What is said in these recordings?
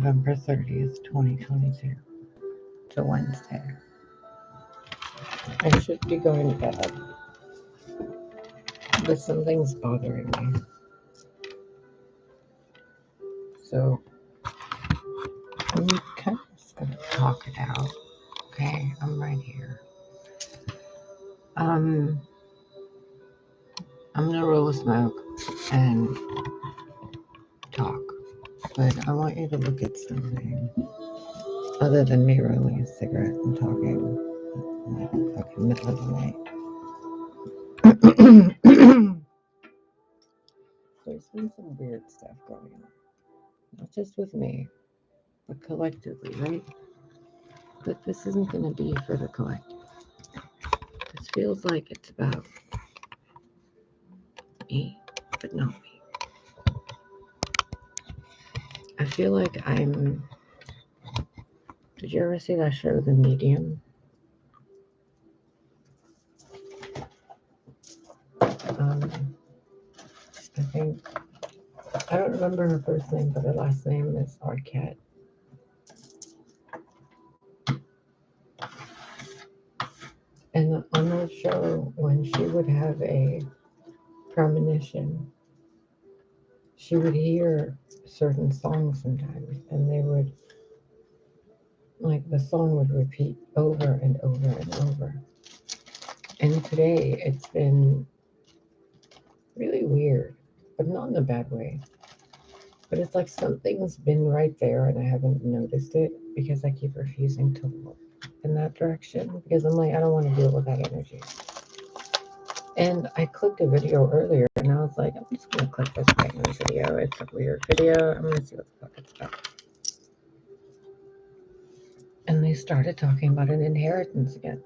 November 30th, 2022. It's a Wednesday. I should be going to bed, but something's bothering me. So I'm kind of just gonna talk it out. Okay, I'm right here. I'm gonna roll a smoke and talk, but I want you to look at something other than me rolling a cigarette and talking like fucking middle of the night. There's been some weird stuff going on, not just with me, but collectively, right? But this isn't gonna be for the collective. This feels like it's about me, but not me. I feel like did you ever see that show, The Medium? I don't remember her first name, but her last name is Arquette. And on that show, when she would have a premonition, she would hear certain songs sometimes, and they would, like, the song would repeat over and over and over. And today it's been really weird, but not in a bad way. But it's like something's been right there and I haven't noticed it because I keep refusing to look in that direction because I'm like, I don't want to deal with that energy. And I clicked a video earlier and I was like, I'm just going to click this random video. It's a weird video. I'm going to see what the fuck it's about. And they started talking about an inheritance again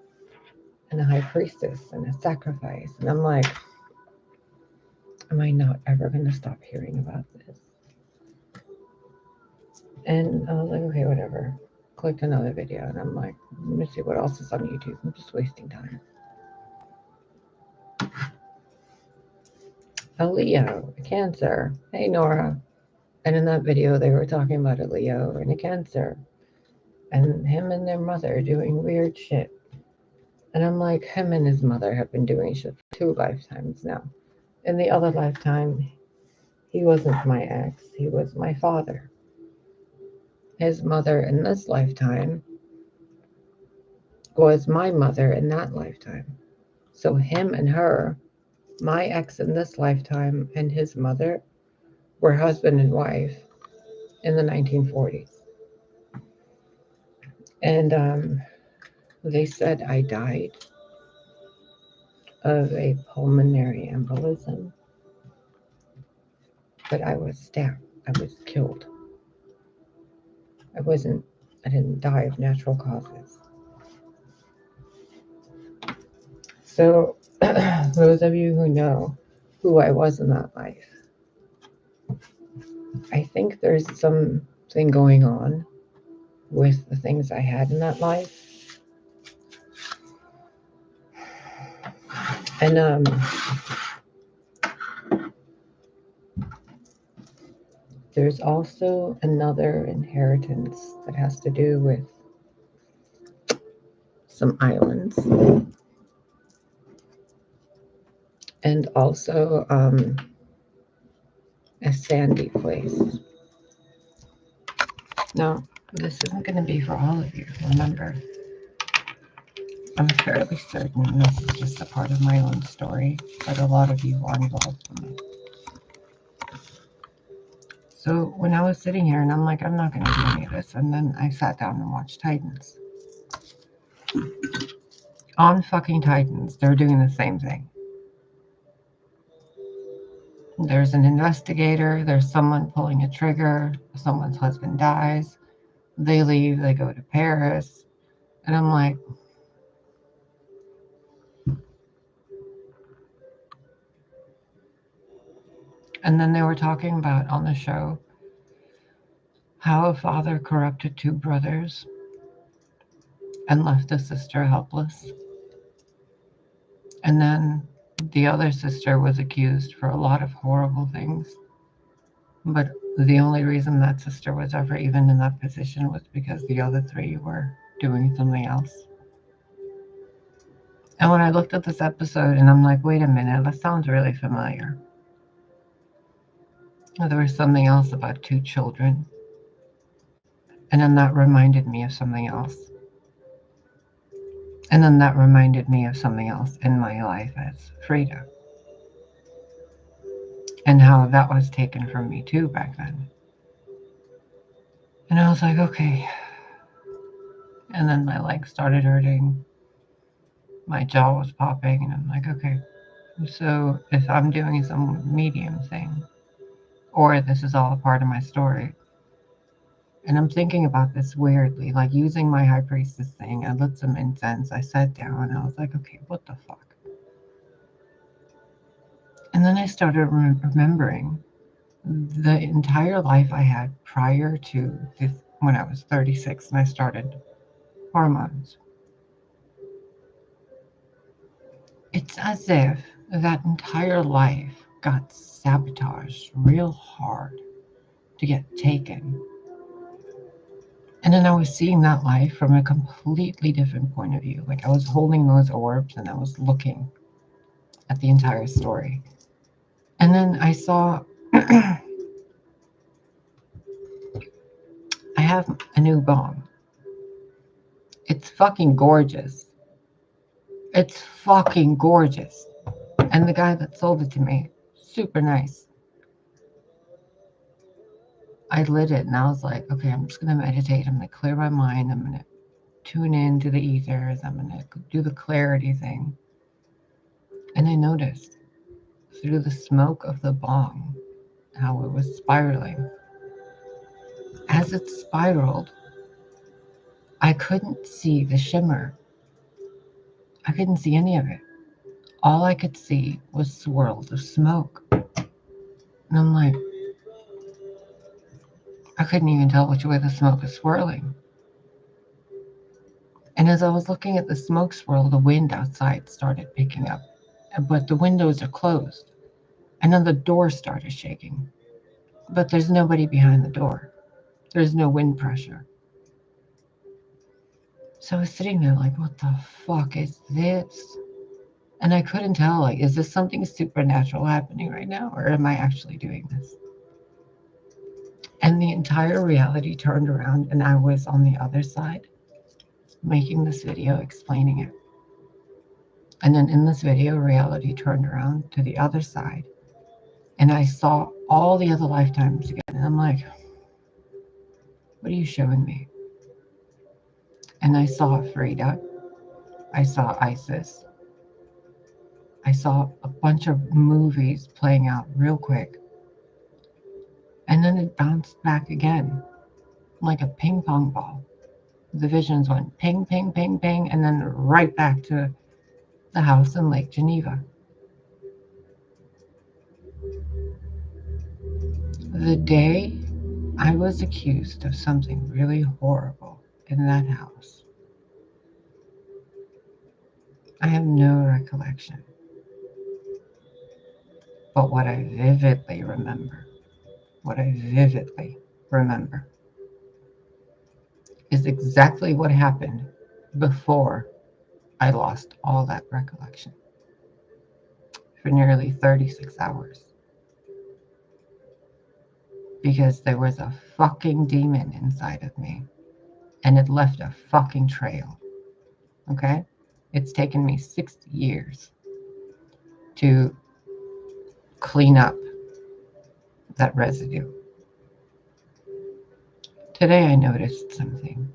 and a high priestess and a sacrifice. And I'm like, am I not ever going to stop hearing about this? And I was like, okay, whatever. Clicked another video and I'm like, let me see what else is on YouTube. I'm just wasting time. A Leo, a Cancer. Hey, Nora. And in that video, they were talking about a Leo and a Cancer. And him and their mother doing weird shit. And I'm like, him and his mother have been doing shit for 2 lifetimes now. In the other lifetime, he wasn't my ex. He was my father. His mother in this lifetime was my mother in that lifetime. So him and her, my ex in this lifetime and his mother, were husband and wife in the 1940s. And they said I died of a pulmonary embolism, but I was stabbed. I was killed. I didn't die of natural causes. So those of you who know who I was in that life, I think there's something going on with the things I had in that life. And there's also another inheritance that has to do with some islands. And also a sandy place. Now, this isn't going to be for all of you, remember. I'm fairly certain this is just a part of my own story, but a lot of you are involved in it. So when I was sitting here and I'm like, I'm not going to do any of this, and then I sat down and watched Titans. On fucking Titans, they're doing the same thing. There's an investigator, there's someone pulling a trigger, someone's husband dies, they leave, they go to Paris, and I'm like, and then they were talking about on the show how a father corrupted 2 brothers and left a sister helpless. And then the other sister was accused for a lot of horrible things. But The only reason that sister was ever even in that position was because the other three were doing something else. And when I looked at this episode and I'm like, wait a minute, that sounds really familiar. There was something else about two children. And then that reminded me of something else. And then that reminded me of something else in my life as Frida. And how that was taken from me too back then. And I was like, okay. And then my legs started hurting. My jaw was popping. And I'm like, okay. So if I'm doing some medium thing, or this is all a part of my story, and I'm thinking about this weirdly, like using my high priestess thing, I lit some incense, I sat down, and I was like, okay, what the fuck? And then I started remembering the entire life I had prior to this, when I was 36 and I started hormones. It's as if that entire life got sabotaged real hard to get taken. And then I was seeing that life from a completely different point of view. Like I was holding those orbs and I was looking at the entire story. And then I saw I have a new bong. It's fucking gorgeous. It's fucking gorgeous. And the guy that sold it to me, super nice. I lit it and I was like, okay, I'm just going to meditate. I'm going to clear my mind. I'm going to tune into the ethers. I'm going to do the clarity thing. And I noticed through the smoke of the bong how it was spiraling. As it spiraled, I couldn't see the shimmer. I couldn't see any of it. All I could see was swirls of smoke. And I'm like, I couldn't even tell which way the smoke was swirling. And as I was looking at the smoke swirl, the wind outside started picking up. But the windows are closed. And then the door started shaking. But there's nobody behind the door. There's no wind pressure. So I was sitting there like, what the fuck is this? And I couldn't tell, like, is this something supernatural happening right now? Or am I actually doing this? And the entire reality turned around and I was on the other side making this video explaining it. And then in this video, reality turned around to the other side and I saw all the other lifetimes again. And I'm like, what are you showing me? And I saw Frida. I saw Isis. I saw a bunch of movies playing out real quick. And then it bounced back again, like a ping pong ball. The visions went ping, ping, ping, ping, and then right back to the house in Lake Geneva. The day I was accused of something really horrible in that house, I have no recollection. But what I vividly remember is exactly what happened before I lost all that recollection for nearly 36 hours. Because there was a fucking demon inside of me and it left a fucking trail. Okay? It's taken me 60 years to clean up that residue. Today I noticed something.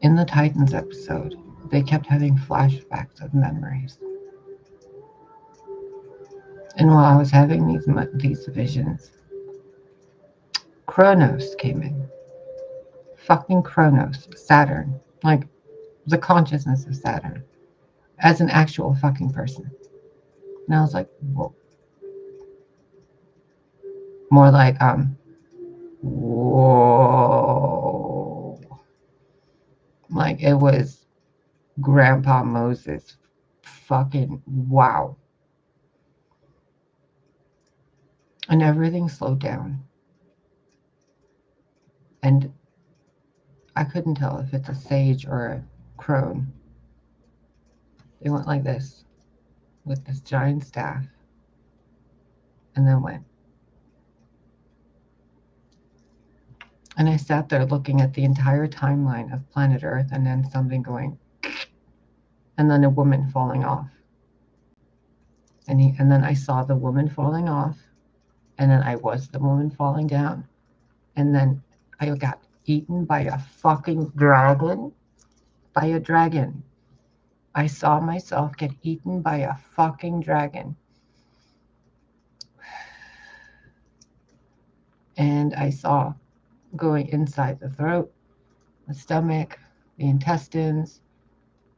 In the Titans episode, they kept having flashbacks of memories. And while I was having these visions, Kronos came in. Fucking Kronos, Saturn, like the consciousness of Saturn, as an actual fucking person. And I was like, whoa. More like, whoa. Like it was Grandpa Moses. Fucking wow. And everything slowed down. And I couldn't tell if it's a sage or a crone. They went like this with this giant staff and then went. And I sat there looking at the entire timeline of planet Earth and then something going, and then a woman falling off. And then I saw the woman falling off, and then I was the woman falling down, and then I got eaten by a fucking dragon. By a dragon. I saw myself get eaten by a fucking dragon. And I saw going inside the throat, the stomach, the intestines,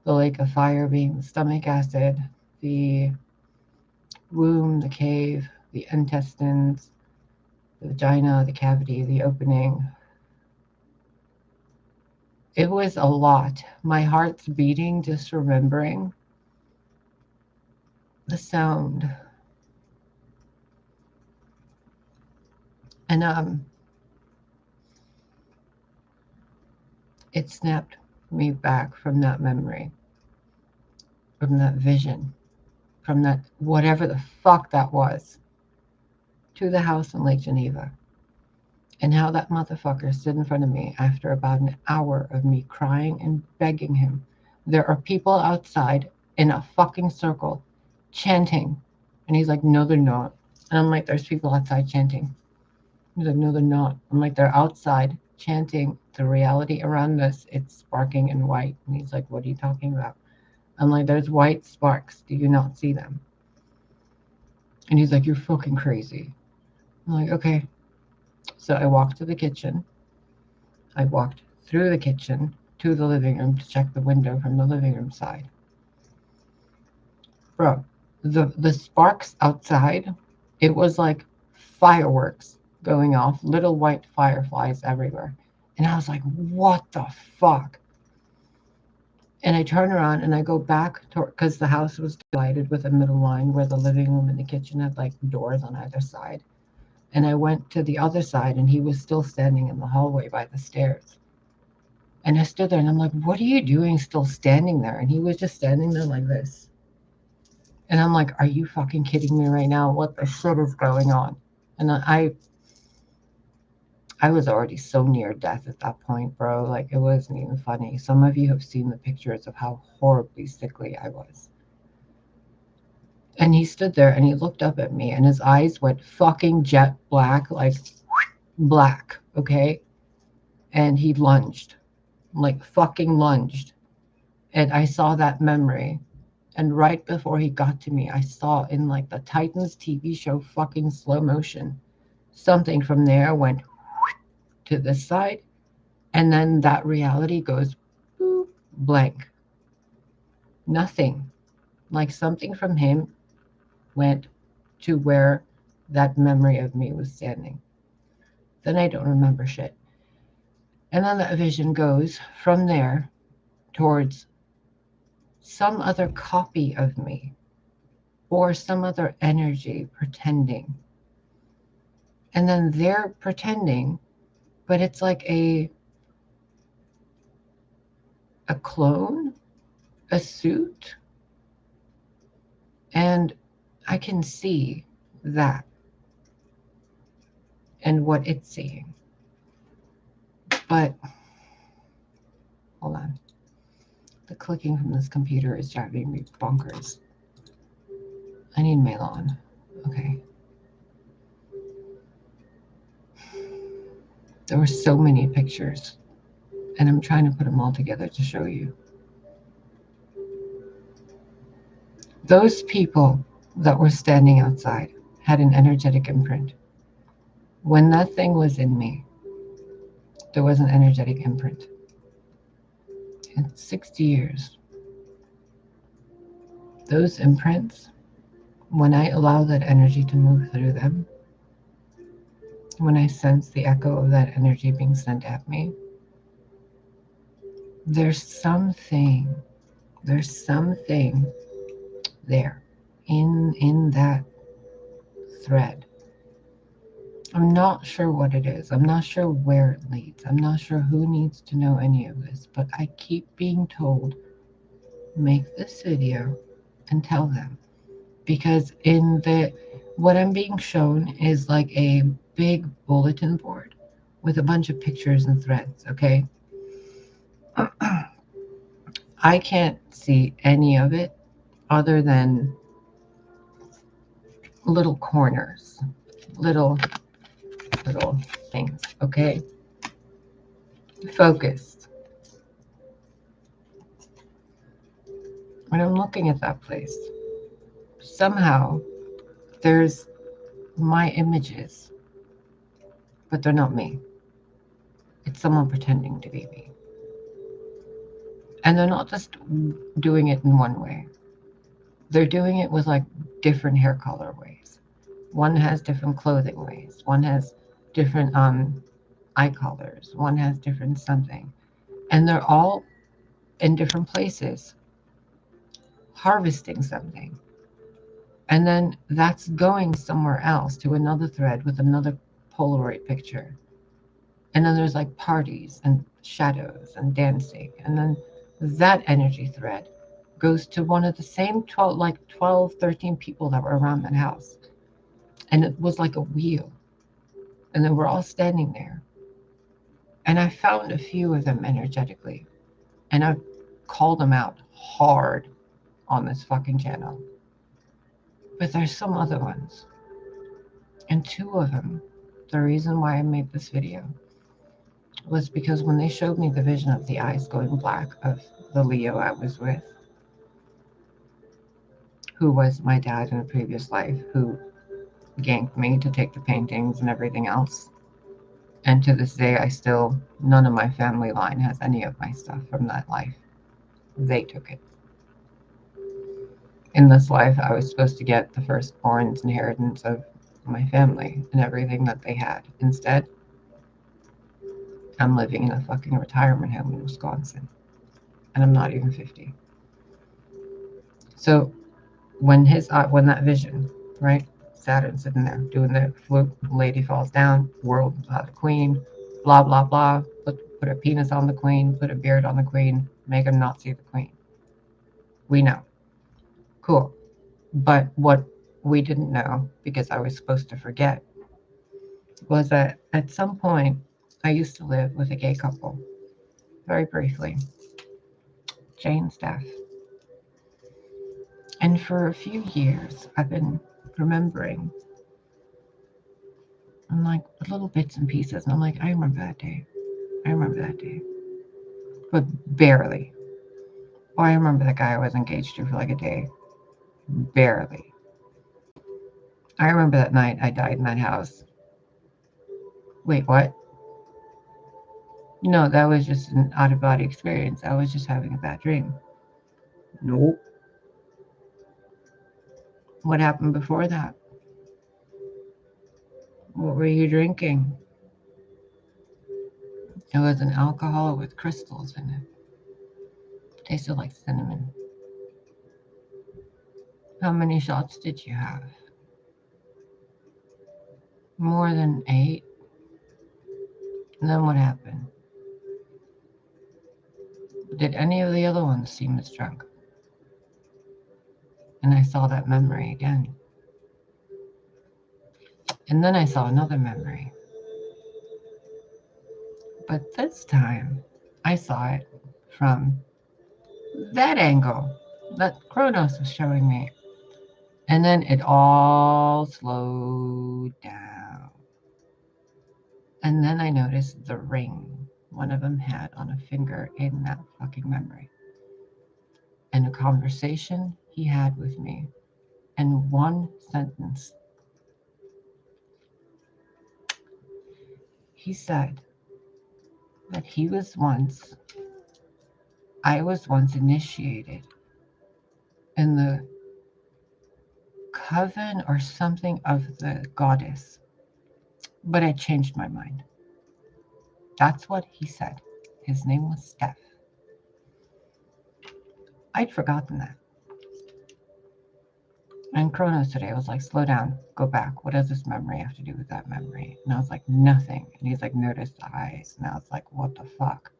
the lake of fire being the stomach acid, the womb, the cave, the intestines, the vagina, the cavity, the opening. It was a lot. My heart's beating just remembering the sound. And it snapped me back from that memory, from that vision, from that whatever the fuck that was, to the house in Lake Geneva. And how that motherfucker stood in front of me after about an hour of me crying and begging him. There are people outside in a fucking circle chanting. And he's like, no, they're not. And I'm like, there's people outside chanting. He's like, no, they're not. I'm like, they're outside chanting the reality around us. It's sparking in white. And he's like, what are you talking about? I'm like, there's white sparks. Do you not see them? And he's like, you're fucking crazy. I'm like, okay. So I walked to the kitchen. I walked through the kitchen to the living room to check the window from the living room side. Bro, the sparks outside, it was like fireworks going off, little white fireflies everywhere. And I was like, what the fuck? And I turn around and I go back because the house was divided with a middle line where the living room and the kitchen had like doors on either side. And I went to the other side and he was still standing in the hallway by the stairs. And I stood there and I'm like, what are you doing still standing there? And he was just standing there like this. And I'm like, are you fucking kidding me right now? What the shit is going on? And I was already so near death at that point, bro. Like, it wasn't even funny. Some of you have seen the pictures of how horribly sickly I was. And he stood there and he looked up at me and his eyes went fucking jet black, like black, okay? And he lunged, like fucking lunged. And I saw that memory. And right before he got to me, I saw in like the Titans TV show fucking slow motion, something from there went to this side. And then that reality goes boop, blank. Nothing. Like something from him went to where that memory of me was standing. Then I don't remember shit. And then that vision goes from there towards some other copy of me or some other energy pretending. And then they're pretending, but it's like a clone, a suit. And I can see that and what it's seeing. But hold on. The clicking from this computer is driving me bonkers. I need mail on. Okay. There were so many pictures, and I'm trying to put them all together to show you. Those people that were standing outside had an energetic imprint. When that thing was in me, there was an energetic imprint. In 60 years, those imprints, when I allow that energy to move through them, when I sense the echo of that energy being sent at me, there's something there in that thread I'm not sure what it is. I'm not sure where it leads. I'm not sure who needs to know any of this, but I keep being told, make this video and tell them. Because in the what I'm being shown is like a big bulletin board with a bunch of pictures and threads, okay? I can't see any of it other than little corners, little things, okay? Focused. When I'm looking at that place, somehow there's my images, but they're not me. It's someone pretending to be me. And they're not just doing it in one way. They're doing it with like different hair color ways. One has different clothing ways. One has different eye colors. One has different something. And they're all in different places harvesting something. And then that's going somewhere else to another thread with another Polaroid picture. And then there's like parties and shadows and dancing. And then that energy thread goes to one of the same 12, 13 people that were around that house. And it was like a wheel. And then we're all standing there. And I found a few of them energetically. And I've called them out hard on this fucking channel. But there's some other ones. And two of them, the reason why I made this video was because when they showed me the vision of the eyes going black of the Leo I was with, who was my dad in a previous life, who ganked me to take the paintings and everything else. And to this day, none of my family line has any of my stuff from that life. They took it. In this life, I was supposed to get the firstborn's inheritance of my family and everything that they had. Instead, I'm living in a fucking retirement home in Wisconsin. And I'm not even 50. So when that vision, right? Saturn sitting there doing the flute, lady falls down, world without the queen, blah, blah, blah. Put a penis on the queen, put a beard on the queen, make him not see the queen. We know. Cool. But what we didn't know, because I was supposed to forget, was that at some point I used to live with a gay couple. Very briefly. Jay and Steph. And for a few years, I've been remembering, and like little bits and pieces. And I'm like, I remember that day. I remember that day. But barely. Or I remember the guy I was engaged to for like a day. Barely. I remember that night I died in that house. Wait, what? No, that was just an out-of-body experience. I was just having a bad dream. Nope. What happened before that? What were you drinking? It was an alcohol with crystals in it. Tasted like cinnamon. How many shots did you have? More than 8? And then what happened? Did any of the other ones seem as drunk? And I saw that memory again. And then I saw another memory. But this time, I saw it from that angle that Kronos was showing me. And then it all slowed down. And then I noticed the ring one of them had on a finger in that fucking memory. And a conversation he had with me. And one sentence. He said that I was once initiated in the coven or something of the goddess, but I changed my mind. That's what he said. His name was Steph. I'd forgotten that. And Kronos today was like, slow down, go back. What does this memory have to do with that memory? And I was like, nothing. And he's like, notice the eyes. And I was like, what the fuck?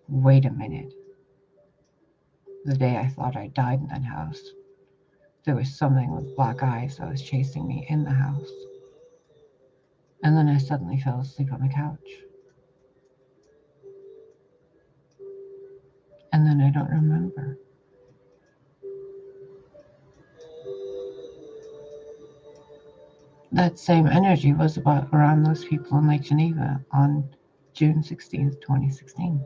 Wait a minute. The day I thought I died in that house, there was something with black eyes that was chasing me in the house. And then I suddenly fell asleep on the couch. And then I don't remember. That same energy was about around those people in Lake Geneva on June 16th, 2016.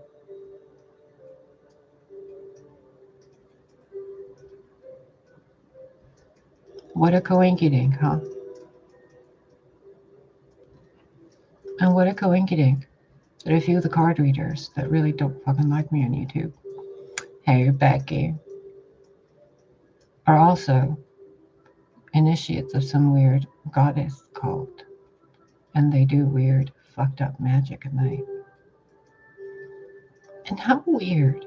What a coinkydink, huh? And what a coinkydink that a few of the card readers that really don't fucking like me on YouTube, hey Becky, are also initiates of some weird goddess cult. And they do weird, fucked up magic at night. And how weird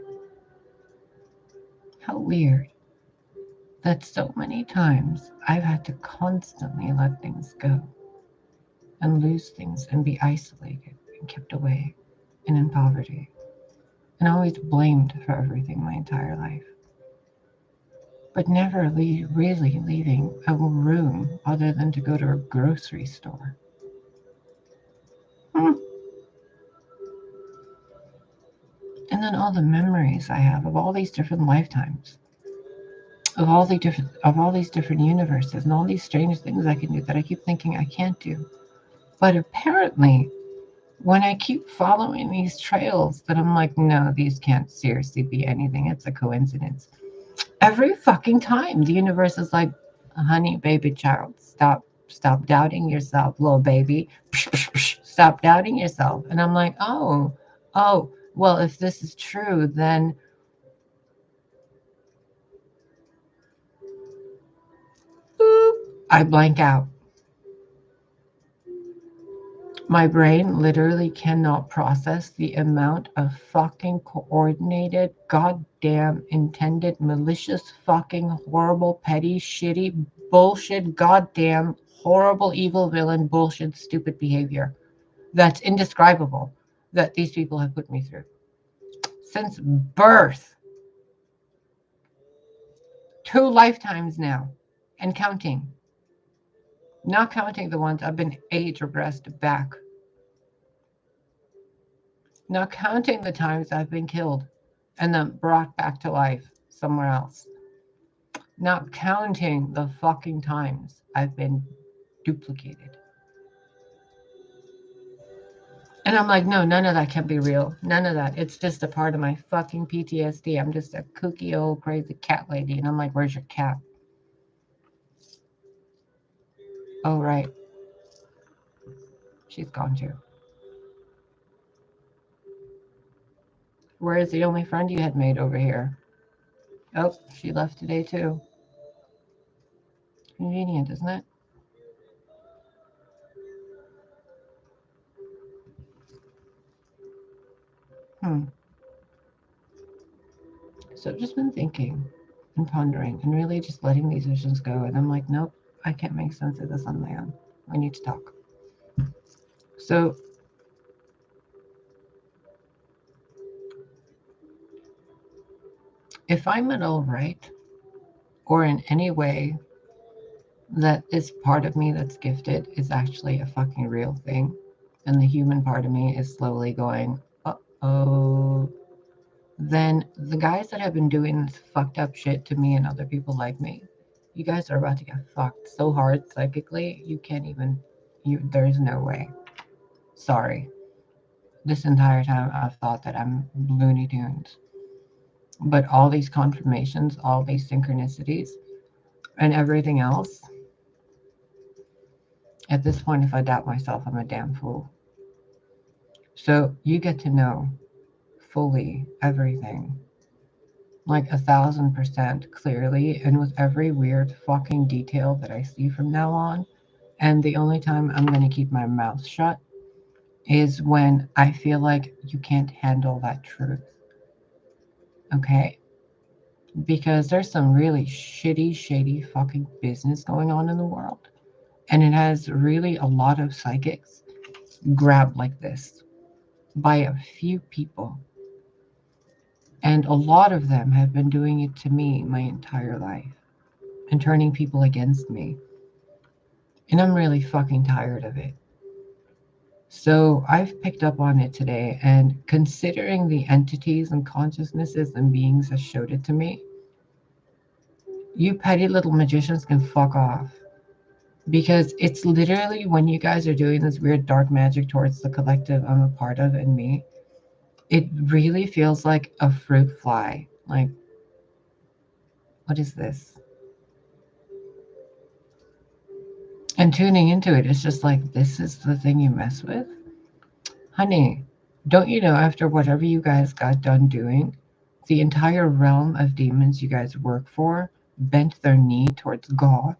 that so many times I've had to constantly let things go and lose things and be isolated and kept away and in poverty and always blamed for everything my entire life, but never really leaving a room other than to go to a grocery store. And then all the memories I have of all these different lifetimes, of all these different universes, and all these strange things I can do that I keep thinking I can't do. But apparently, when I keep following these trails, that I'm like, no, these can't seriously be anything. It's a coincidence. Every fucking time, the universe is like, honey, baby child, stop doubting yourself, little baby. Stop doubting yourself. And I'm like, oh, well, if this is true, then boop, I blank out. My brain literally cannot process the amount of fucking coordinated, goddamn, intended, malicious, fucking, horrible, petty, shitty, bullshit, goddamn, horrible, evil villain, bullshit, stupid behavior that's indescribable that these people have put me through. Since birth. 2 lifetimes now and counting. Not counting the ones I've been age regressed back. Not counting the times I've been killed and then brought back to life somewhere else. Not counting the fucking times I've been duplicated. And I'm like, no, none of that can be real. None of that. It's just a part of my fucking PTSD. I'm just a kooky old crazy cat lady. And I'm like, where's your cat? Oh, right. She's gone too. Where is the only friend you had made over here? Oh, she left today too. Convenient, isn't it? So I've just been thinking and pondering and really just letting these visions go. And I'm like, nope, I can't make sense of this on my own. I need to talk. So if I'm at all right, or in any way that this part of me that's gifted is actually a fucking real thing, and the human part of me is slowly going, uh-oh, then the guys that have been doing this fucked up shit to me and other people like me, you guys are about to get fucked so hard psychically, you can't even, there's no way. Sorry. This entire time I've thought that I'm Looney Tunes. But all these confirmations, all these synchronicities, and everything else, at this point, if I doubt myself, I'm a damn fool. So you get to know fully everything, like 1,000% clearly, and with every weird fucking detail that I see from now on. And the only time I'm going to keep my mouth shut is when I feel like you can't handle that truth. Okay? because there's some really shitty, shady fucking business going on in the world. And it has really a lot of psychics grabbed like this by a few people. And a lot of them have been doing it to me my entire life and turning people against me. And I'm really fucking tired of it. So I've picked up on it today, and considering the entities and consciousnesses and beings that showed it to me, you petty little magicians can fuck off. Because it's literally when you guys are doing this weird dark magic towards the collective I'm a part of and me, it really feels like a fruit fly. Like, what is this? And tuning into it, it's just like, this is the thing you mess with? Honey, don't you know after whatever you guys got done doing, the entire realm of demons you guys work for bent their knee towards God?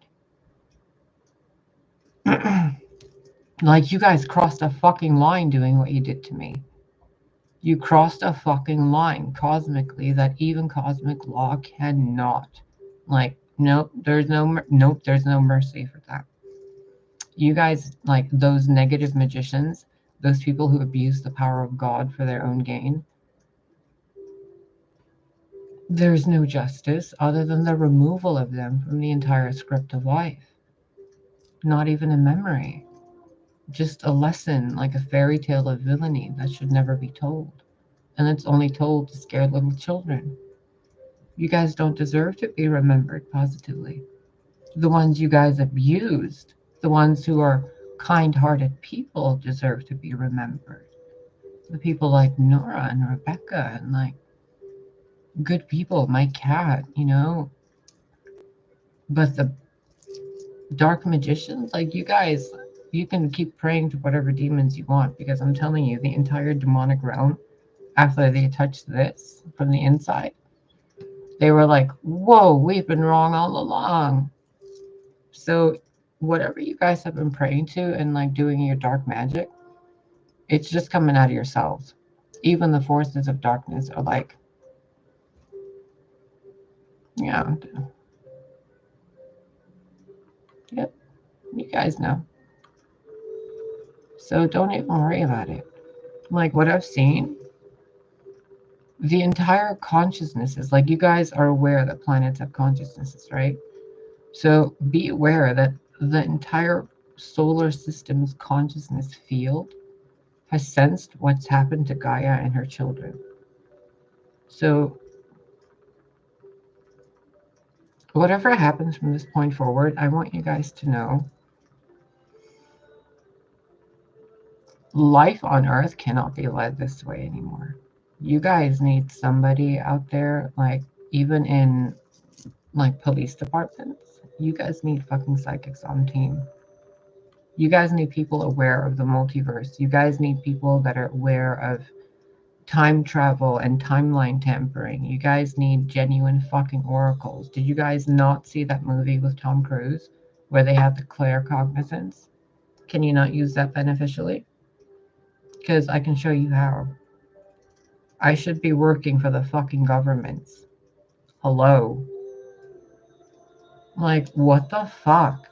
Like, you guys crossed a fucking line doing what you did to me. You crossed a fucking line cosmically that even cosmic law cannot. Like, nope, there's no mercy for that. You guys, like those negative magicians, those people who abuse the power of God for their own gain, there's no justice other than the removal of them from the entire script of life. Not even a memory. Just a lesson, like a fairy tale of villainy that should never be told. And it's only told to scare little children. You guys don't deserve to be remembered positively. The ones you guys abused, the ones who are kind-hearted people, deserve to be remembered. The people like Nora and Rebecca and like good people, my cat, you know. But the dark magicians, like you guys, you can keep praying to whatever demons you want, because I'm telling you, the entire demonic realm, after they touched this from the inside, they were like, whoa, we've been wrong all along. So whatever you guys have been praying to and like doing your dark magic, it's just coming out of yourselves. Even the forces of darkness are like, yeah, yep, you guys know. So don't even worry about it. Like what I've seen, the entire consciousness is like, you guys are aware that planets have consciousnesses, right? So be aware that the entire solar system's consciousness field has sensed what's happened to Gaia and her children. So whatever happens from this point forward, I want you guys to know life on Earth cannot be led this way anymore. You guys need somebody out there, like even in like police departments, you guys need fucking psychics on team. You guys need people aware of the multiverse. You guys need people that are aware of time travel and timeline tampering. You guys need genuine fucking oracles. Did you guys not see that movie with Tom Cruise where they had the claircognizance? Can you not use that beneficially? Because I can show you how. I should be working for the fucking governments. Hello. Like, what the fuck?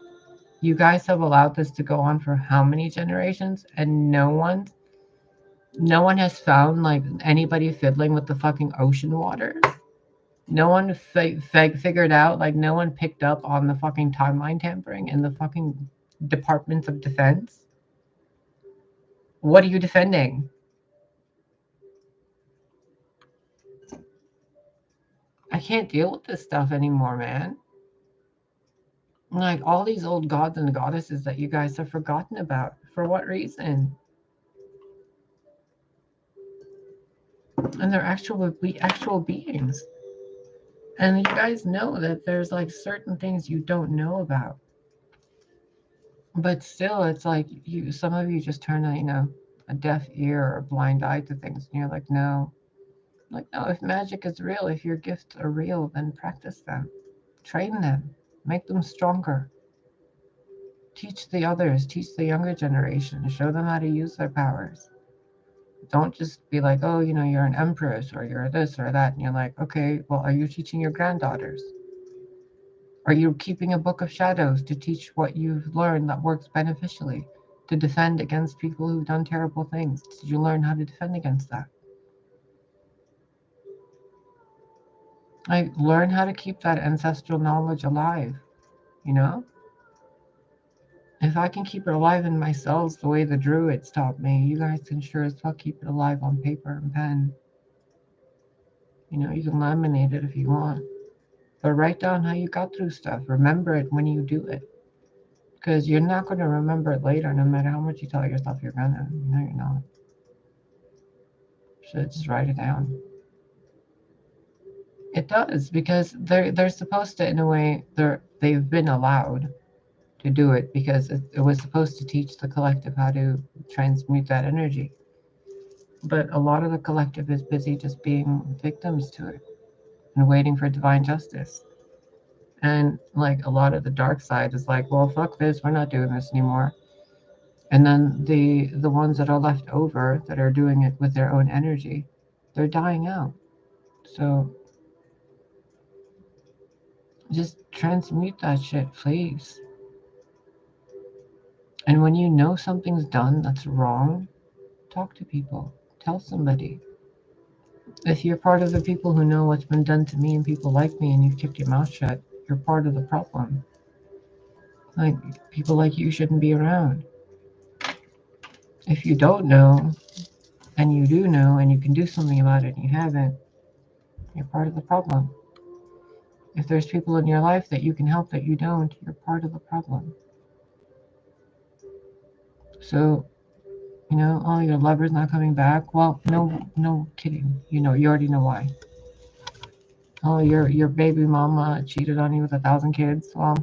You guys have allowed this to go on for how many generations, and no one has found like anybody fiddling with the fucking ocean water. No one figured out, like no one picked up on the fucking timeline tampering in the fucking Departments of Defense. What are you defending? I can't deal with this stuff anymore, man. Like all these old gods and goddesses that you guys have forgotten about. For what reason? And they're actual beings. And you guys know that there's like certain things you don't know about. But still, it's like some of you just turn a deaf ear or a blind eye to things. And you're like, no. Like, no, if magic is real, if your gifts are real, then practice them. Train them. Make them stronger. Teach the others. Teach the younger generation. Show them how to use their powers. don't just be like, oh, you're an empress or you're this or that. And you're like, okay, well, are you teaching your granddaughters? Are you keeping a book of shadows to teach what you've learned that works beneficially to defend against people who've done terrible things? Did you learn how to defend against that? Like, learn how to keep that ancestral knowledge alive, you know? If I can keep it alive in my cells the way the druids taught me, you guys can sure as fuck keep it alive on paper and pen. You can laminate it if you want. But write down how you got through stuff. Remember it when you do it. Because you're not going to remember it later, no matter how much you tell yourself you're going to. No, you're not. So just write it down. It does, because they're supposed to, in a way, they've been allowed to do it because it was supposed to teach the collective how to transmute that energy. But a lot of the collective is busy just being victims to it and waiting for divine justice. And like a lot of the dark side is like, well, fuck this, we're not doing this anymore. And then the ones that are left over that are doing it with their own energy, they're dying out. So just transmute that shit, please. And when you know something's done that's wrong, talk to people. Tell somebody. If you're part of the people who know what's been done to me and people like me and you've kept your mouth shut, you're part of the problem. Like, people like you shouldn't be around. If you don't know, and you do know, and you can do something about it and you haven't, you're part of the problem. If there's people in your life that you can help that you don't, you're part of the problem. So, oh, your lover's not coming back. Well, no kidding. You already know why. Oh, your baby mama cheated on you with 1,000 kids. Well,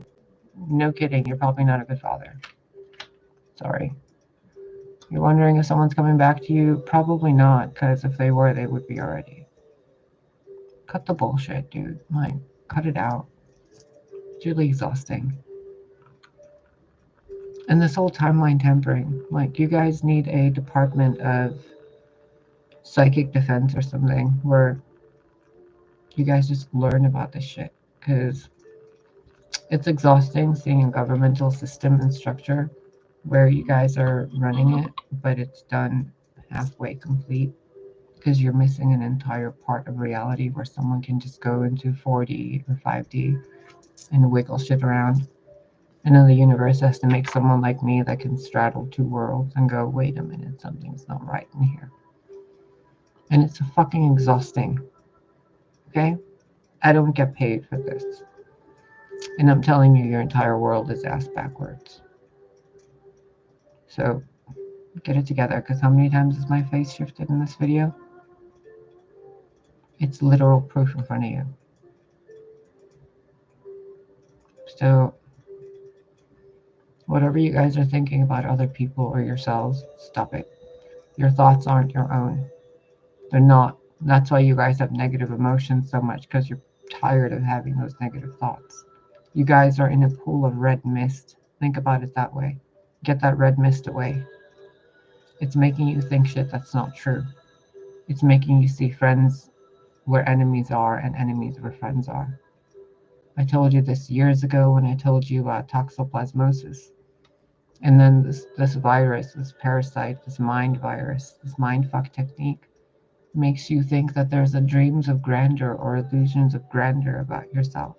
no kidding. You're probably not a good father. Sorry. You're wondering if someone's coming back to you? Probably not, because if they were, they would be already. Cut the bullshit, dude. Like, cut it out. It's really exhausting. And this whole timeline tampering, like, you guys need a department of psychic defense or something where you guys just learn about this shit, because it's exhausting seeing a governmental system and structure where you guys are running it, but it's done halfway complete because you're missing an entire part of reality where someone can just go into 4D or 5D and wiggle shit around. And then the universe has to make someone like me that can straddle two worlds and go, wait a minute, something's not right in here. And it's fucking exhausting. Okay? I don't get paid for this. And I'm telling you, your entire world is ass backwards. So get it together, because how many times has my face shifted in this video? It's literal proof in front of you. So whatever you guys are thinking about other people or yourselves, stop it. Your thoughts aren't your own. They're not. That's why you guys have negative emotions so much, because you're tired of having those negative thoughts. You guys are in a pool of red mist. Think about it that way. Get that red mist away. It's making you think shit that's not true. It's making you see friends where enemies are and enemies where friends are. I told you this years ago when I told you about toxoplasmosis. And then this virus, this parasite, this mind virus, this mind fuck technique makes you think that there's a dreams of grandeur or illusions of grandeur about yourself.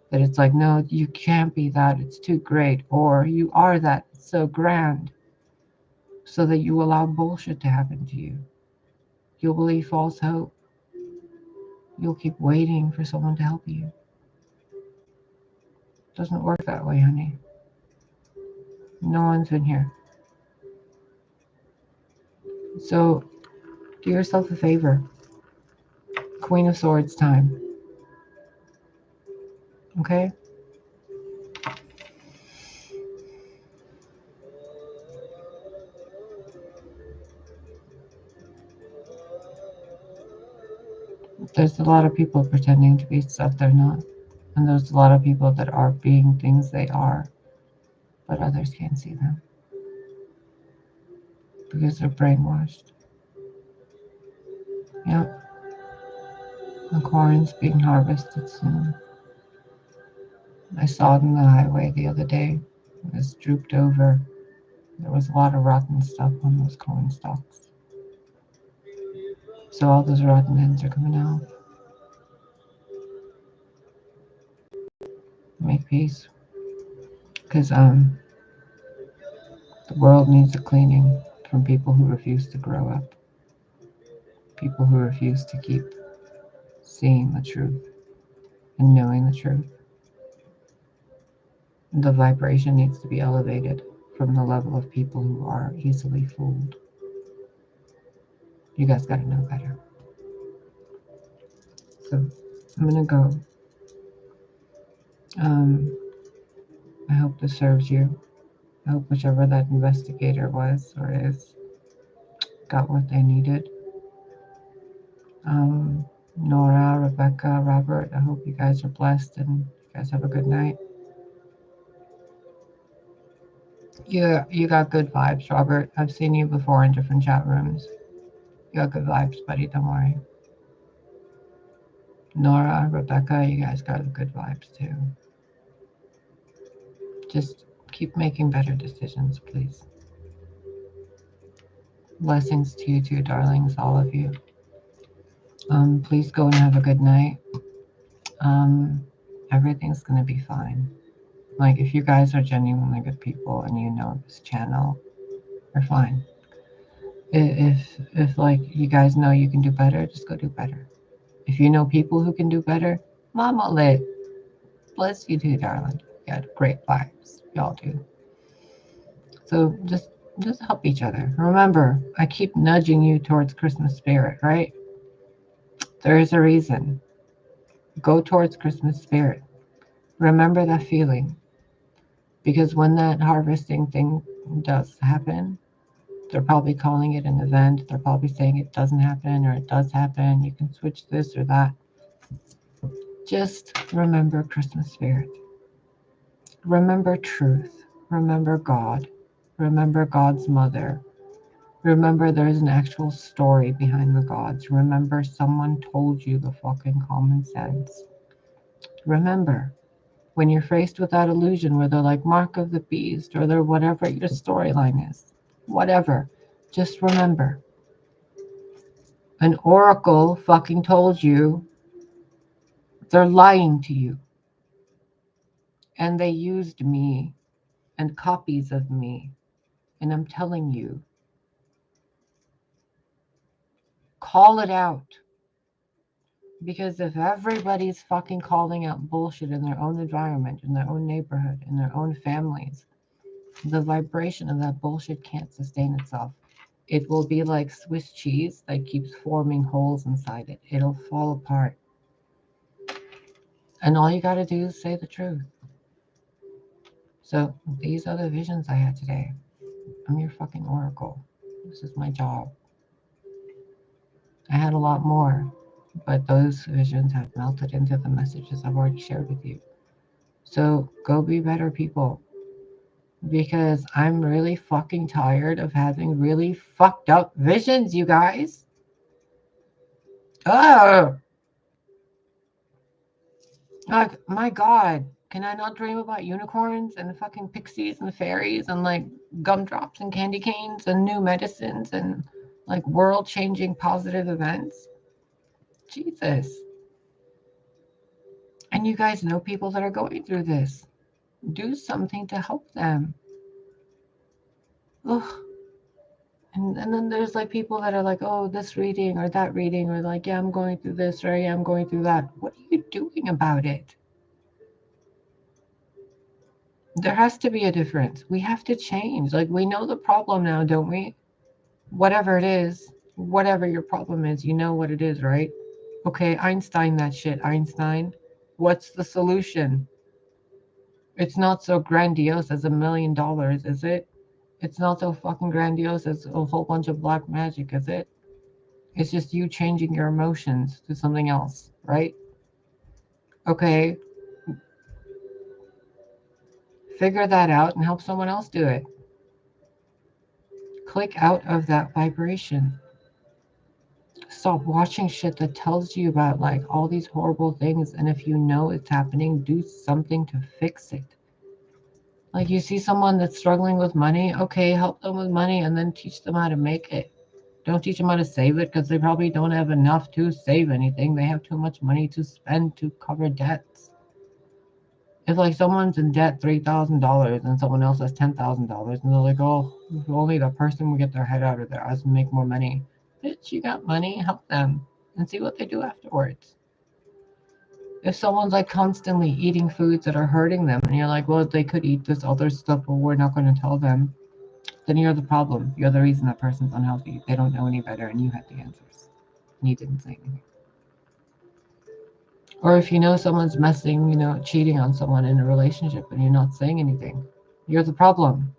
That it's like, no, you can't be that, it's too great. Or you are that, it's so grand. So that you allow bullshit to happen to you. You'll believe false hope. You'll keep waiting for someone to help you. It doesn't work that way, honey. No one's in here. So do yourself a favor. Queen of Swords time. Okay? There's a lot of people pretending to be stuff they're not. And there's a lot of people that are being things they are, but others can't see them because they're brainwashed. Yep, the corn's being harvested soon. I saw it in the highway the other day. It was drooped over. There was a lot of rotten stuff on those corn stalks. So all those rotten ends are coming out. Make peace. Because the world needs a cleaning from people who refuse to grow up. People who refuse to keep seeing the truth and knowing the truth. The vibration needs to be elevated from the level of people who are easily fooled. You guys gotta know better. So I'm gonna go. I hope this serves you. I hope whichever that investigator was or is got what they needed. Nora, Rebecca, Robert, I hope you guys are blessed and you guys have a good night. You got good vibes, Robert. I've seen you before in different chat rooms. You got good vibes, buddy. Don't worry. Nora, Rebecca, you guys got good vibes too. Just keep making better decisions, please. Blessings to you too, darlings, all of you. Please go and have a good night. Everything's gonna be fine. Like, if you guys are genuinely good people and you know this channel, you're fine. If like you guys know you can do better, just go do better. If you know people who can do better, Mama lit. Bless you too, darling. You got great vibes. Y'all do. So just help each other. Remember, I keep nudging you towards Christmas spirit, right? There is a reason. Go towards Christmas spirit. Remember that feeling. Because when that harvesting thing does happen, they're probably calling it an event. They're probably saying it doesn't happen or it does happen. You can switch this or that. Just remember Christmas spirit. Remember truth. Remember God. Remember God's mother. Remember there's an actual story behind the gods. Remember someone told you the fucking common sense. Remember, when you're faced with that illusion where they're like mark of the beast or they're whatever your storyline is, whatever, just remember. An oracle fucking told you they're lying to you. And they used me and copies of me. And I'm telling you, call it out. Because if everybody's fucking calling out bullshit in their own environment, in their own neighborhood, in their own families, the vibration of that bullshit can't sustain itself. It will be like Swiss cheese that keeps forming holes inside it. It'll fall apart. And all you gotta do is say the truth. So these are the visions I had today. I'm your fucking oracle. This is my job. I had a lot more, but those visions have melted into the messages I've already shared with you. So go be better people. Because I'm really fucking tired of having really fucked up visions, you guys. Oh, like, my God. Can I not dream about unicorns and the fucking pixies and the fairies and like gumdrops and candy canes and new medicines and like world changing positive events? Jesus. And you guys know people that are going through this. Do something to help them. Ugh. And then there's like people that are like, oh, this reading or that reading, or like, yeah, I'm going through this, or yeah, I'm going through that. What are you doing about it? There has to be a difference. We have to change. Like, we know the problem now, don't we? Whatever it is, whatever your problem is, you know what it is, right? Okay, Einstein, that shit, Einstein. What's the solution? It's not so grandiose as $1 million, is it? It's not so fucking grandiose as a whole bunch of black magic, is it? It's just you changing your emotions to something else, right? Okay, figure that out and help someone else do it. Click out of that vibration. Stop watching shit that tells you about like all these horrible things, and if you know it's happening, do something to fix it. Like you see someone that's struggling with money, okay, help them with money and then teach them how to make it. Don't teach them how to save it because they probably don't have enough to save anything. They have too much money to spend to cover debts. If like someone's in debt $3,000 and someone else has $10,000 and they're like, oh, if only the person would get their head out of their ass and make more money. Bitch, you got money, help them and see what they do afterwards. If someone's like constantly eating foods that are hurting them and you're like, well, they could eat this other stuff, but we're not going to tell them, then you're the problem. You're the reason that person's unhealthy. They don't know any better and you had the answers. And you didn't say anything. Or if you know someone's messing, cheating on someone in a relationship and you're not saying anything, you're the problem.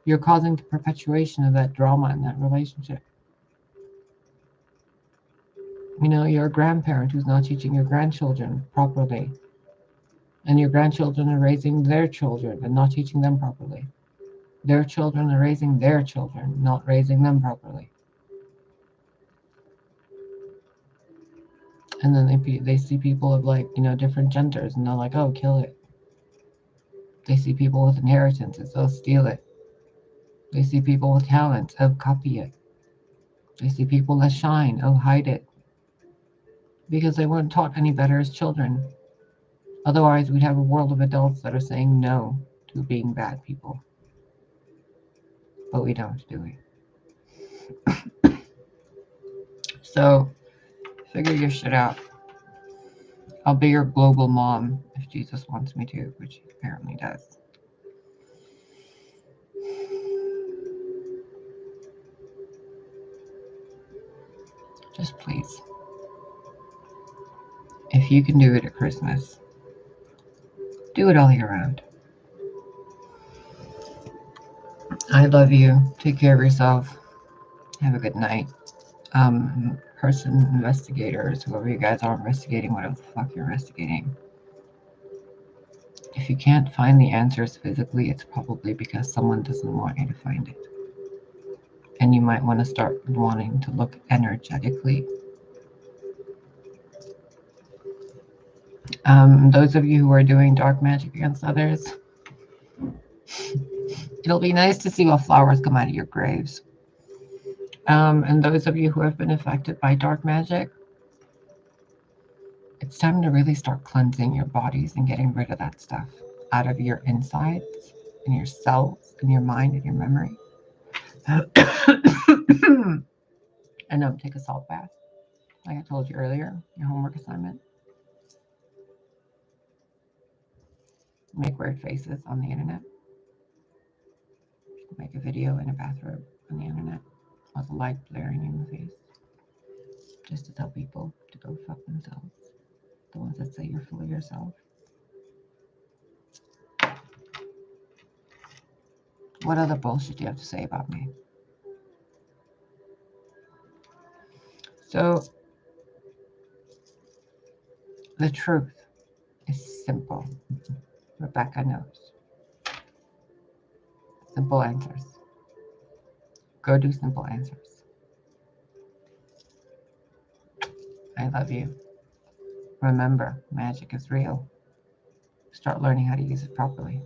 You're causing the perpetuation of that drama in that relationship. You're a grandparent who's not teaching your grandchildren properly. And your grandchildren are raising their children and not teaching them properly. Their children are raising their children, not raising them properly. And then they see people of like, different genders and they're like, oh, kill it. They see people with inheritances, they'll steal it. They see people with talents, oh, copy it. They see people that shine, oh, hide it. Because they weren't taught any better as children. Otherwise, we'd have a world of adults that are saying no to being bad people. But we don't, do we? So, figure your shit out. I'll be your global mom if Jesus wants me to, which he apparently does. Just please. If you can do it at Christmas, do it all year round. I love you. Take care of yourself. Have a good night. Investigators, whoever you guys are investigating, whatever the fuck you're investigating. If you can't find the answers physically, it's probably because someone doesn't want you to find it. And you might want to start wanting to look energetically. Those of you who are doing dark magic against others, it'll be nice to see what flowers come out of your graves. And those of you who have been affected by dark magic, it's time to really start cleansing your bodies and getting rid of that stuff out of your insides and your cells and your mind and your memory. And take a salt bath, like I told you earlier, your homework assignment. Make weird faces on the internet. Make a video in a bathrobe on the internet with a light blaring in the face. Just to tell people to go fuck themselves. The ones that say you're full of yourself. What other bullshit do you have to say about me? So, the truth is simple. Rebecca knows. Simple answers. Go do simple answers. I love you. Remember, magic is real. Start learning how to use it properly.